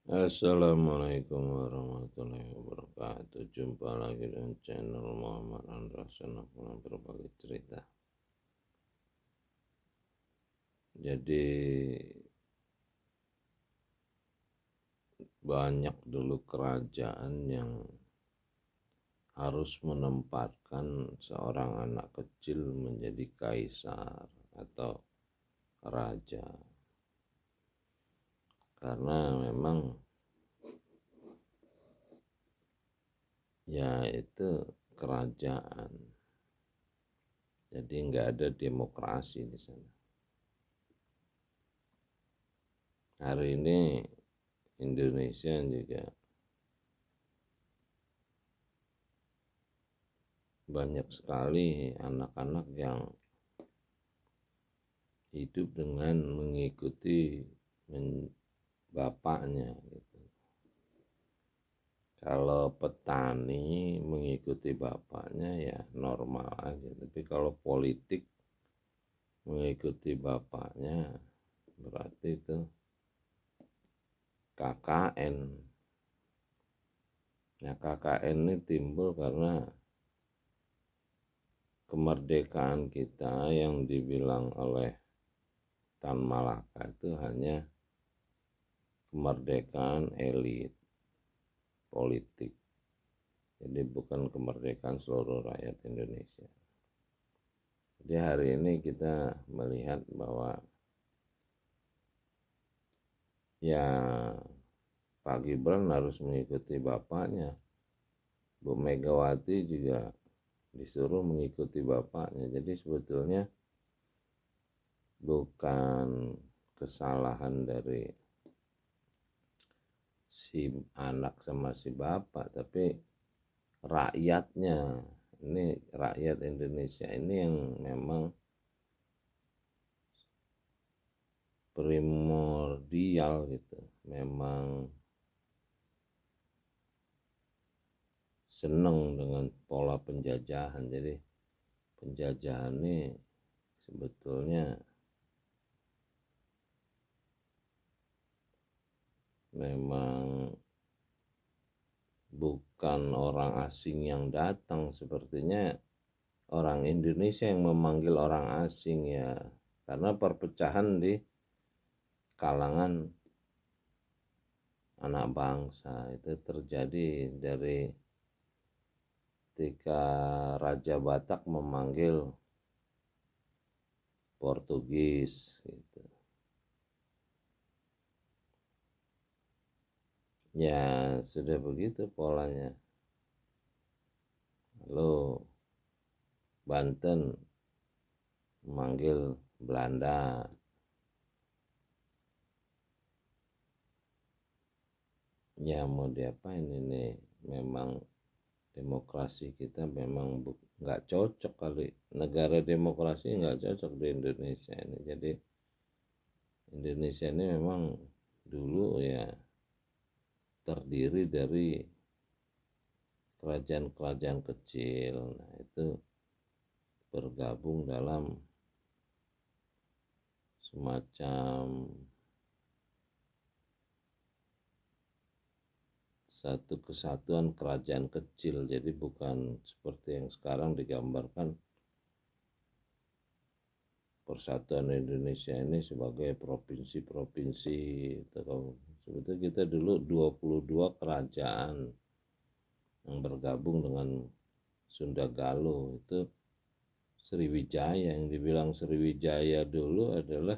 Assalamualaikum warahmatullahi wabarakatuh. Jumpa lagi dengan channel Muhammad Andra Senapun berbagi cerita. Jadi banyak dulu kerajaan yang harus menempatkan seorang anak kecil menjadi kaisar atau raja. Karena memang ya itu kerajaan. Jadi nggak ada demokrasi di sana. Hari ini Indonesia juga banyak sekali anak-anak yang hidup dengan mengikuti bapaknya gitu. Kalau petani mengikuti bapaknya ya normal aja, tapi kalau politik mengikuti bapaknya berarti itu KKN. Nah, KKN ini timbul karena kemerdekaan kita yang dibilang oleh Tan Malaka itu hanya kemerdekaan elit politik. Jadi bukan kemerdekaan seluruh rakyat Indonesia. Jadi hari ini kita melihat bahwa ya Pak Gibran harus mengikuti bapaknya. Bu Megawati juga disuruh mengikuti bapaknya. Jadi sebetulnya bukan kesalahan dari si anak sama si bapak, tapi rakyatnya. Ini rakyat Indonesia ini yang memang primordial gitu, memang seneng dengan pola penjajahan. Jadi penjajahan ini sebetulnya memang bukan orang asing yang datang, sepertinya orang Indonesia yang memanggil orang asing ya, karena perpecahan di kalangan anak bangsa itu terjadi dari ketika Raja Batak memanggil Portugis gitu. Ya sudah begitu polanya. Lalu Banten memanggil Belanda. Ya mau diapain ini, memang demokrasi kita memang nggak cocok kali, negara demokrasi nggak cocok di Indonesia ini. Jadi Indonesia ini memang dulu ya terdiri dari kerajaan-kerajaan kecil. Nah itu bergabung dalam semacam satu kesatuan kerajaan kecil. Jadi bukan seperti yang sekarang digambarkan persatuan Indonesia ini sebagai provinsi-provinsi. Sebetulnya kita dulu 22 kerajaan yang bergabung dengan Sunda Galuh. Itu Sriwijaya, yang dibilang Sriwijaya dulu adalah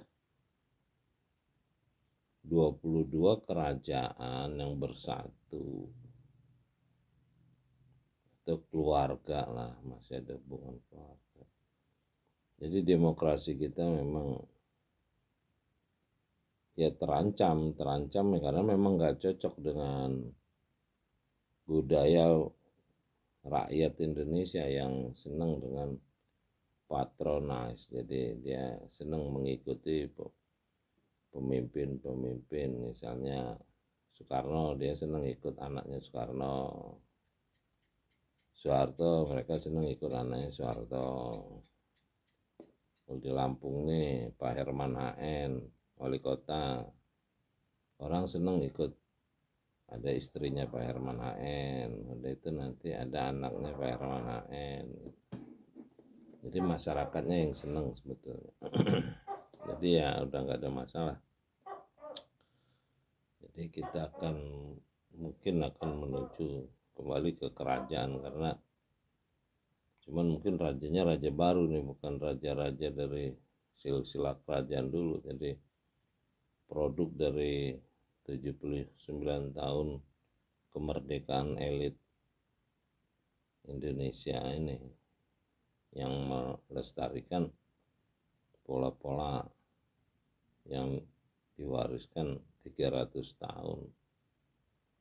22 kerajaan yang bersatu, atau keluarga lah, masih ada hubungan keluarga. Jadi demokrasi kita memang ya terancam ya, karena memang nggak cocok dengan budaya rakyat Indonesia yang senang dengan patronis. Jadi dia senang mengikuti pemimpin-pemimpin. Misalnya Soekarno, dia senang ikut anaknya Soekarno. Soeharto, mereka senang ikut anaknya Soeharto. Kalau di Lampung nih Pak Herman HN wali kota, orang senang ikut ada istrinya Pak Herman HN, ada itu nanti ada anaknya Pak Herman HN. Jadi masyarakatnya yang seneng sebetulnya. Jadi ya udah nggak ada masalah. Jadi kita mungkin akan menuju kembali ke kerajaan, karena cuman mungkin rajanya raja baru nih, bukan raja-raja dari silsilah kerajaan dulu. Jadi produk dari 79 tahun kemerdekaan elit Indonesia ini yang melestarikan pola-pola yang diwariskan 300 tahun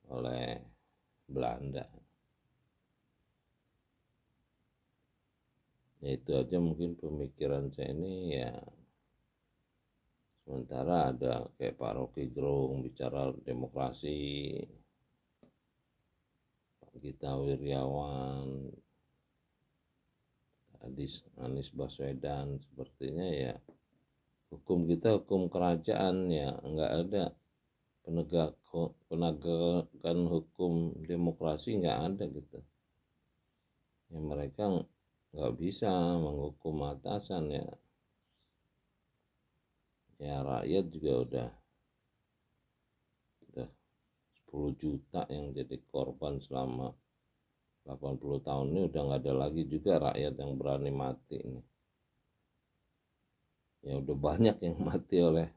oleh Belanda. Ya itu aja mungkin pemikiran saya ini ya. Sementara ada kayak Pak Rocky Gerung bicara demokrasi, Pak Gita Wirjawan, Anies Baswedan, sepertinya ya hukum kita hukum kerajaan, ya nggak ada penegakan hukum demokrasi, nggak ada gitu. Ya mereka nggak bisa menghukum atasan ya. Ya rakyat juga udah 10 juta yang jadi korban selama 80 tahun ini, udah nggak ada lagi juga rakyat yang berani mati ini. Ya udah banyak yang mati oleh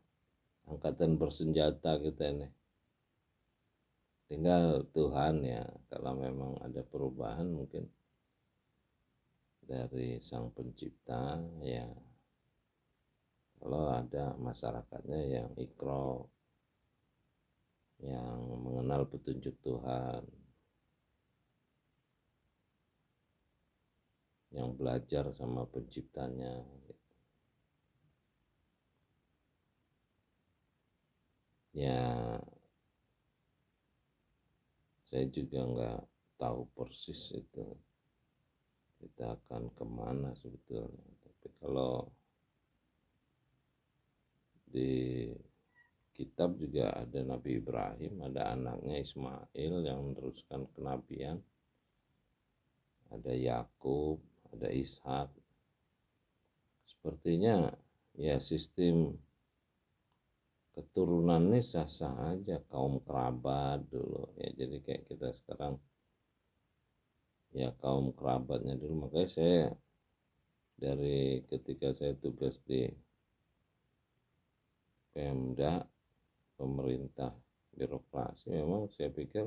angkatan bersenjata kita ini. Tinggal Tuhan ya, kalau memang ada perubahan mungkin dari Sang Pencipta ya. Kalau ada masyarakatnya yang ikro, yang mengenal petunjuk Tuhan, yang belajar sama penciptanya. Ya saya juga nggak tahu persis itu kita akan kemana sebetulnya. Tapi kalau di kitab juga ada Nabi Ibrahim, ada anaknya Ismail yang meneruskan kenabian, ada Yakub, ada Ishak. Sepertinya ya sistem keturunan ini sah-sah aja, kaum kerabat dulu ya. Jadi kayak kita sekarang ya kaum kerabatnya dulu. Makanya saya dari ketika saya tugas di Pemda, pemerintah birokrasi, memang saya pikir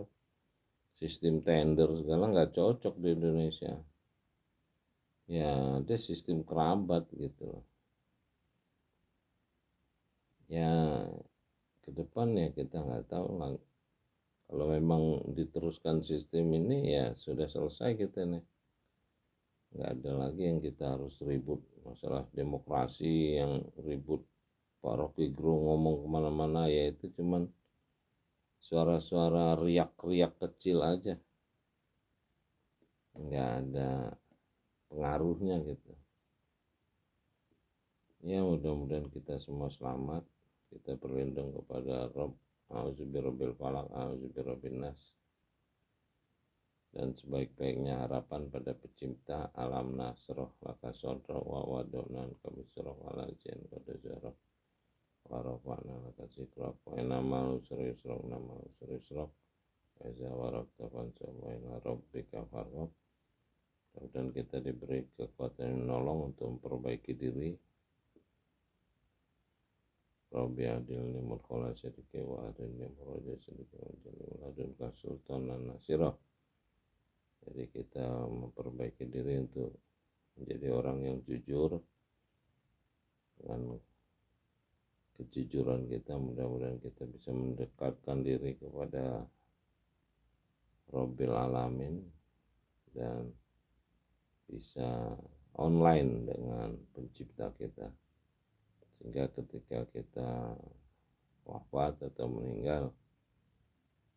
sistem tender segala nggak cocok di Indonesia. Ya ada sistem kerabat gitu. Ya ke depan ya kita nggak tahu lah. Kalau memang diteruskan sistem ini ya sudah selesai kita nih. Nggak ada lagi yang kita harus ribut masalah demokrasi, yang ribut Pak Rocky Gerung ngomong kemana-mana ya itu cuman suara-suara riak-riak kecil aja, nggak ada pengaruhnya gitu. Ya mudah-mudahan kita semua selamat, kita berlindung kepada Rob, auzubirobil falak, auzubirobil nas, dan sebaik-baiknya harapan pada pencipta alam nasroh laka sodro wa wadonan kamisroh walajen kode zoroh warofana laka zikrok wa inamal usri yusrok eza warok tafan sobaina robbika farwab. Dan kita diberi kekuatan yang menolong untuk memperbaiki diri. Rabbi adilni mudkhala syadiki wa adilni muraja syadiki wa jani waladunka sultanan nasirah. Jadi kita memperbaiki diri untuk menjadi orang yang jujur. Dengan kejujuran kita mudah-mudahan kita bisa mendekatkan diri kepada Rabbil Alamin dan bisa online dengan pencipta kita, sehingga ketika kita wafat atau meninggal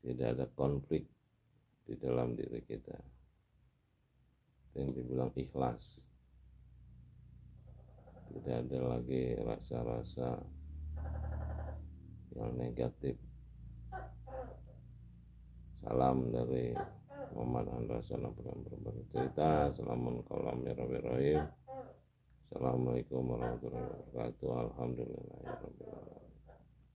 tidak ada konflik di dalam diri kita. Yang dibilang ikhlas, tidak ada lagi rasa-rasa yang negatif. Salam dari Muhammad Andra Sana berbagi cerita. Assalamualaikum warahmatullahi wabarakatuh. Alhamdulillahirabbil alamin.